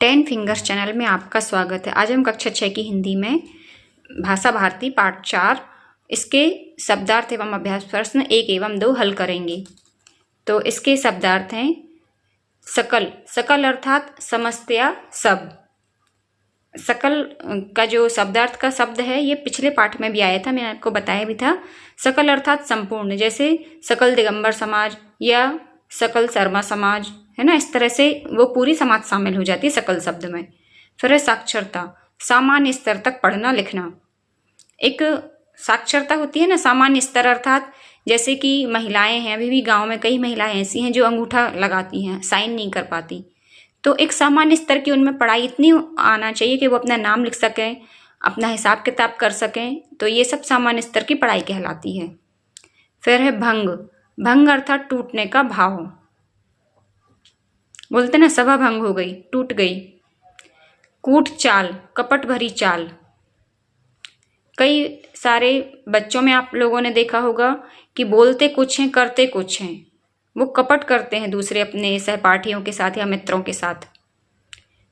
10 fingers channel में आपका स्वागत है। आज हम कक्षा 6 की हिंदी में भाषा भारती पाठ 4 इसके शब्दार्थ एवं अभ्यास प्रश्न 1 एवं 2 हल करेंगे। तो इसके शब्दार्थ हैं सकल। सकल अर्थात समस्त या सब। सकल का जो शब्दार्थ का शब्द है ये पिछले पाठ में भी आया था, मैंने आपको बताया भी था। सकल अर्थात संपूर्ण, जैसे सकल दिगंबर समाज या सकल शर्मा समाज, है ना। इस तरह से वो पूरी समाज शामिल हो जाती है सकल शब्द में। फिर है साक्षरता, सामान्य स्तर तक पढ़ना लिखना। एक साक्षरता होती है ना सामान्य स्तर, अर्थात जैसे कि महिलाएं हैं, अभी भी गांव में कई महिलाएं ऐसी हैं जो अंगूठा लगाती हैं, साइन नहीं कर पाती। तो एक सामान्य स्तर की उनमें पढ़ाई इतनी आना चाहिए कि वो अपना नाम लिख सकें, अपना हिसाब किताब कर सकें। तो ये सब सामान्य स्तर की पढ़ाई कहलाती है। फिर है भंग। भंग अर्थात टूटने का भाव। बोलते ना सभा भंग हो गई, टूट गई। कूट चाल, कपट भरी चाल। कई सारे बच्चों में आप लोगों ने देखा होगा कि बोलते कुछ हैं करते कुछ हैं, वो कपट करते हैं दूसरे अपने सहपाठियों के साथ या मित्रों के साथ।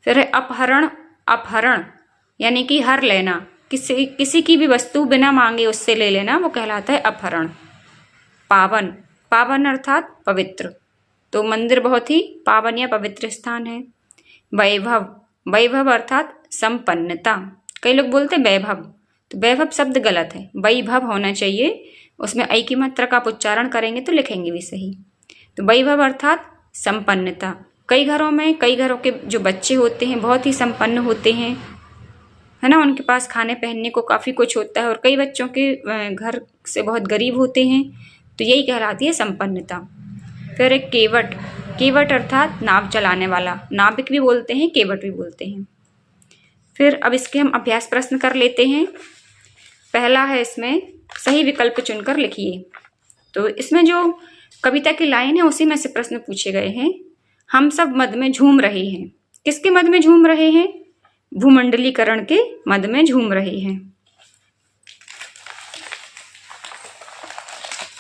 फिर है अपहरण। अपहरण यानी कि हर लेना, किसी की भी वस्तु बिना मांगे उससे ले लेना, वो कहलाता है अपहरण। पावन। पावन अर्थात पवित्र, तो मंदिर बहुत ही पावन या पवित्र स्थान है। वैभव। वैभव अर्थात संपन्नता। कई लोग बोलते हैं वैभव, तो वैभव शब्द गलत है, वैभव होना चाहिए। उसमें ऐ की मात्रा का आप उच्चारण करेंगे तो लिखेंगे भी सही। तो वैभव अर्थात संपन्नता। कई घरों के जो बच्चे होते हैं बहुत ही संपन्न होते हैं, है ना। उनके पास खाने पहनने को काफ़ी कुछ होता है, और कई बच्चों के घर से बहुत गरीब होते हैं, तो यही कहलाती है संपन्नता। फिर एक केवट। केवट अर्थात नाव चलाने वाला, नाविक भी बोलते हैं, केवट भी बोलते हैं। फिर अब इसके हम अभ्यास प्रश्न कर लेते हैं। पहला है, इसमें सही विकल्प चुनकर लिखिए। तो इसमें जो कविता की लाइन है उसी में से प्रश्न पूछे गए हैं। हम सब मद में झूम रहे हैं। किसके मद में झूम रहे हैं? भूमंडलीकरण के मद में झूम रहे हैं।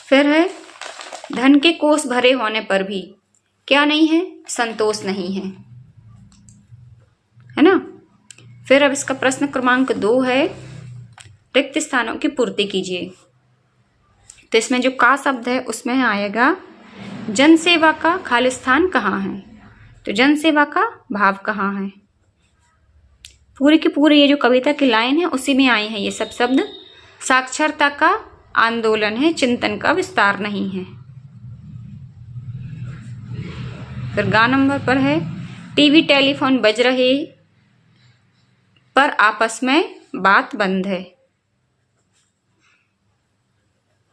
फिर है धन के कोष भरे होने पर भी क्या नहीं है? संतोष नहीं है, है ना। फिर अब इसका प्रश्न क्रमांक 2 है, रिक्त स्थानों की पूर्ति कीजिए। तो इसमें जो का शब्द है उसमें आएगा जनसेवा का खालिस्तान कहाँ है। तो जनसेवा का भाव कहाँ है? पूरी की पूरी ये जो कविता की लाइन है उसी में आई है ये सब शब्द। साक्षरता का आंदोलन है, चिंतन का विस्तार नहीं है। फिर गा नंबर पर है, टीवी टेलीफोन बज रहे पर आपस में बात बंद है।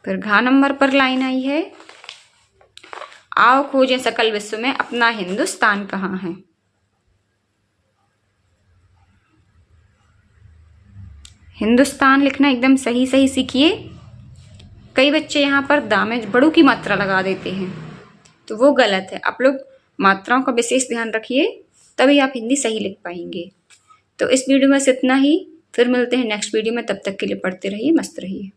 फिर घा नंबर पर लाइन आई है, आओ खोजें सकल विश्व में अपना हिंदुस्तान कहाँ है। हिंदुस्तान लिखना एकदम सही सही सीखिए। कई बच्चे यहाँ पर दा में बड़ों की मात्रा लगा देते हैं, तो वो गलत है। आप लोग मात्राओं का विशेष ध्यान रखिए, तभी आप हिंदी सही लिख पाएंगे। तो इस वीडियो में से इतना ही, फिर मिलते हैं नेक्स्ट वीडियो में। तब तक के लिए पढ़ते रहिए, मस्त रहिए।